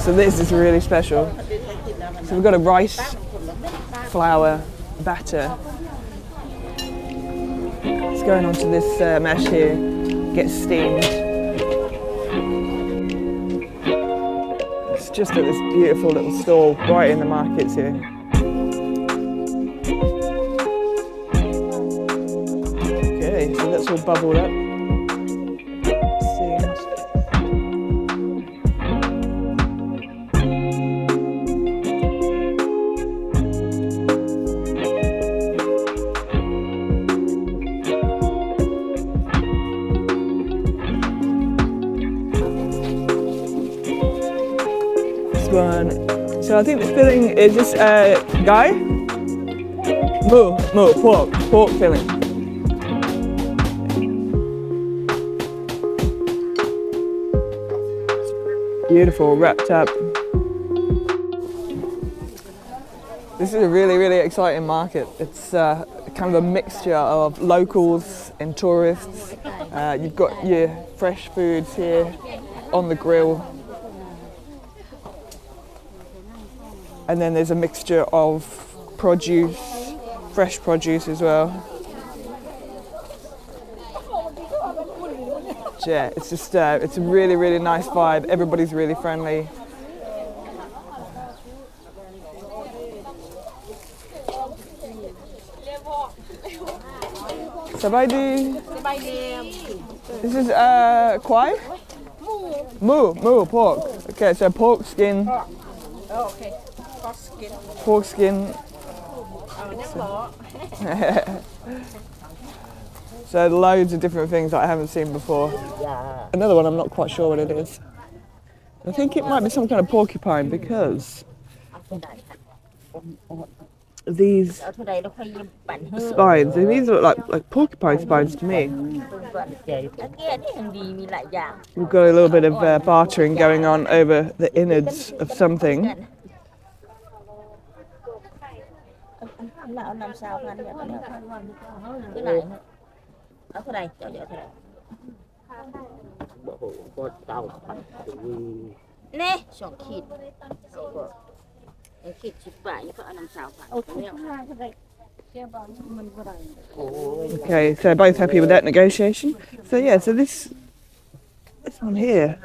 so this is really special. So we've got a rice flour batter. It's going onto this mesh here, gets steamed. It's just at this beautiful little stall right in the markets here. Okay, so that's all bubbled up. One. So I think the filling is just guy? Pork filling. Beautiful, wrapped up. This is a really exciting market. It's kind of a mixture of locals and tourists. You've got your fresh foods here on the grill. And then there's a mixture of produce, fresh produce as well. Yeah, it's just it's a really nice vibe. Everybody's really friendly. Sabaydi. This is kwai? Moo, pork. Okay, so pork skin. Oh, okay. Pork skin. So loads of different things that I haven't seen before. Another one I'm not quite sure what it is. I think it might be some kind of porcupine because these spines, these look like porcupine spines to me. We've got a little bit of bartering going on over the innards of something. Okay, so both happy with that negotiation. So yeah, so this one here,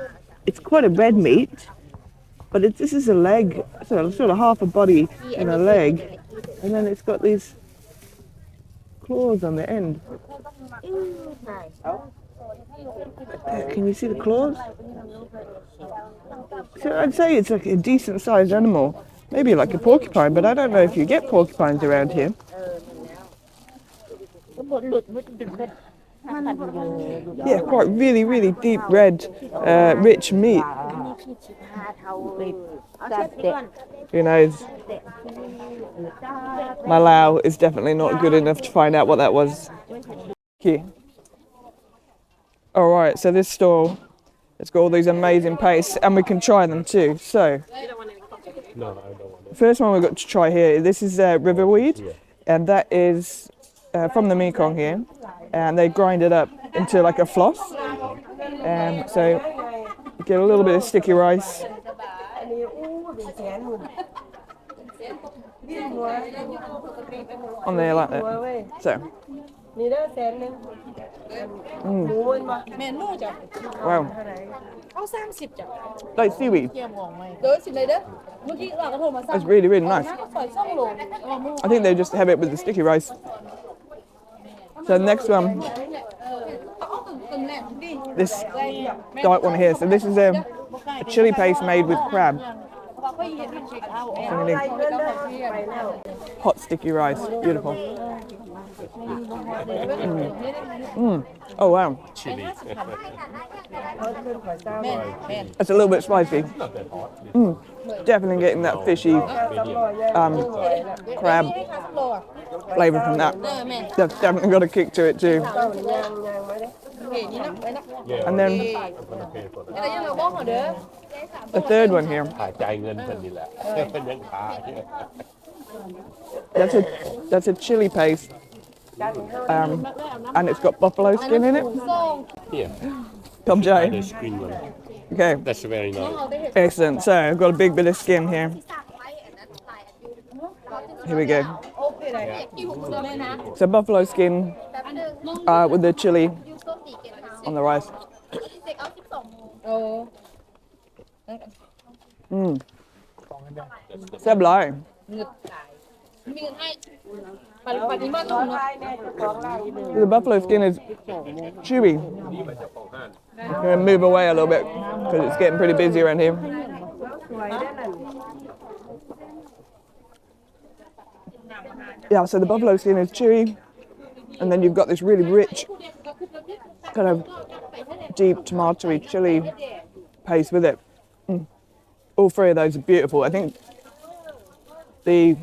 it's quite a red meat, but this is a leg, sort of half a body and a leg, and then it's got these claws on the end. Can you see the claws? So I'd say it's like a decent sized animal, maybe like a porcupine, but I don't know if you get porcupines around here. Yeah, quite really deep red, rich meat. Who knows? My Lao is definitely not good enough to find out what that was. Here. Alright, so this stall, it's got all these amazing pastes and we can try them too. So, the first one we've got to try here, this is river weed, and that is from the Mekong here, and they grind it up into like a floss. So, you get a little bit of sticky rice. On there like that. So. Wow. Like seaweed. It's really nice. I think they just have it with the sticky rice. So next one, this dark one here. So this is a chili paste made with crab. Hot sticky rice, beautiful. Oh wow. It's a little bit spicy. Definitely getting that fishy crab flavour from that. That's definitely got a kick to it too. And then the third one here. That's a chili paste and it's got buffalo skin in it. Yeah. Tom Jay. The screen one. Okay, That's very nice. excellent. So I've got a big bit of skin here. Here we go. So buffalo skin with the chili on the rice. Xếp lại. The buffalo skin is chewy. I'm going to move away a little bit because it's getting pretty busy around here. Yeah, so the buffalo skin is chewy, and then you've got this really rich, kind of deep tomatoey chili paste with it. All three of those are beautiful. I think the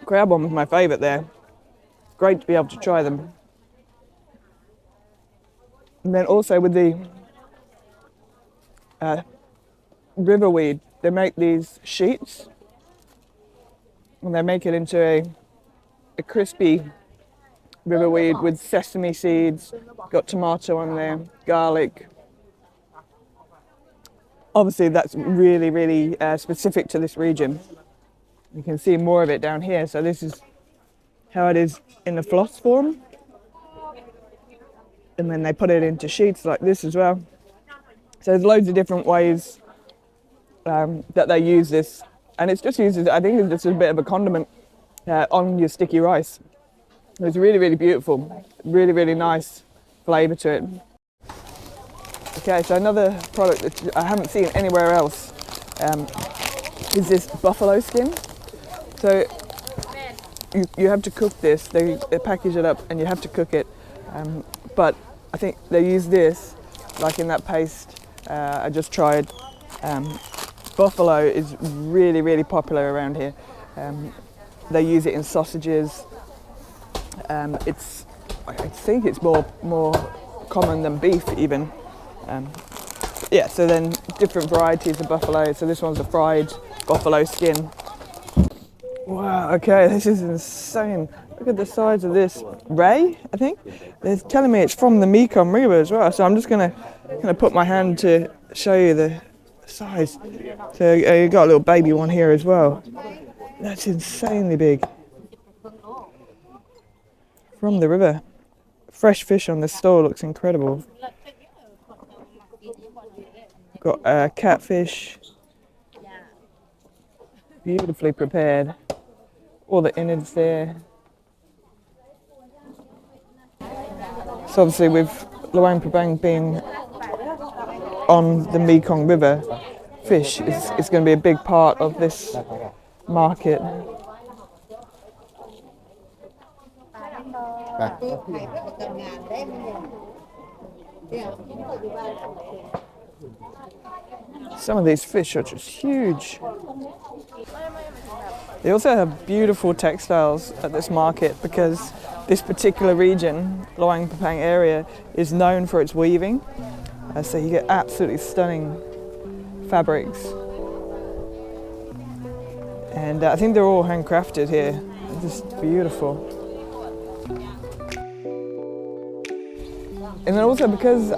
crab one was my favourite there. Great to be able to try them. And then also with the river weed, they make these sheets and they make it into a crispy river weed with sesame seeds, got tomato on there, garlic. Obviously that's really, really specific to this region. You can see more of it down here. So this is how it is in the floss form. And then they put it into sheets like this as well. So there's loads of different ways that they use this. And it's just used, I think it's just a bit of a condiment on your sticky rice. It's really, really beautiful. Really, really nice flavour to it. Okay, so another product that I haven't seen anywhere else is this buffalo skin. So you have to cook this, they package it up and you have to cook it. But I think they use this, like in that paste I just tried. Buffalo is really, really popular around here. They use it in sausages. I think it's more common than beef even. Yeah, so then different varieties of buffalo. So this one's a fried buffalo skin. Wow, okay, this is insane. Look at the size of this. Ray, I think? They're telling me it's from the Mekong River as well. So I'm just gonna put my hand to show you the size. So you've got a little baby one here as well. That's insanely big. From the river. Fresh fish on this store looks incredible. Got catfish. Beautifully prepared. All the innards there. So obviously with Luang Prabang being on the Mekong River, fish is going to be a big part of this market. Some of these fish are just huge. They also have beautiful textiles at this market because this particular region, Luang Prabang area, is known for its weaving. So you get absolutely stunning fabrics. And I think they're all handcrafted here. They're just beautiful. And then also because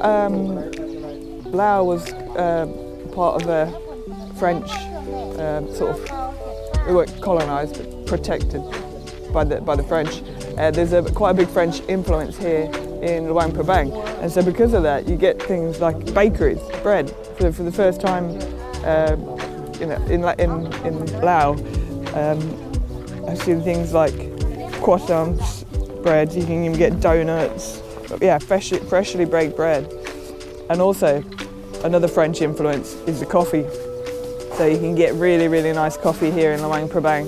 Laos was part of the French we weren't colonised but protected by the French. There's quite a big French influence here in Luang Prabang, and so because of that you get things like bakeries, bread. For the first time in Laos, I've seen things like croissants, bread. You can even get donuts. Yeah, freshly baked bread. And also another French influence is the coffee. So you can get really, really nice coffee here in Luang Prabang.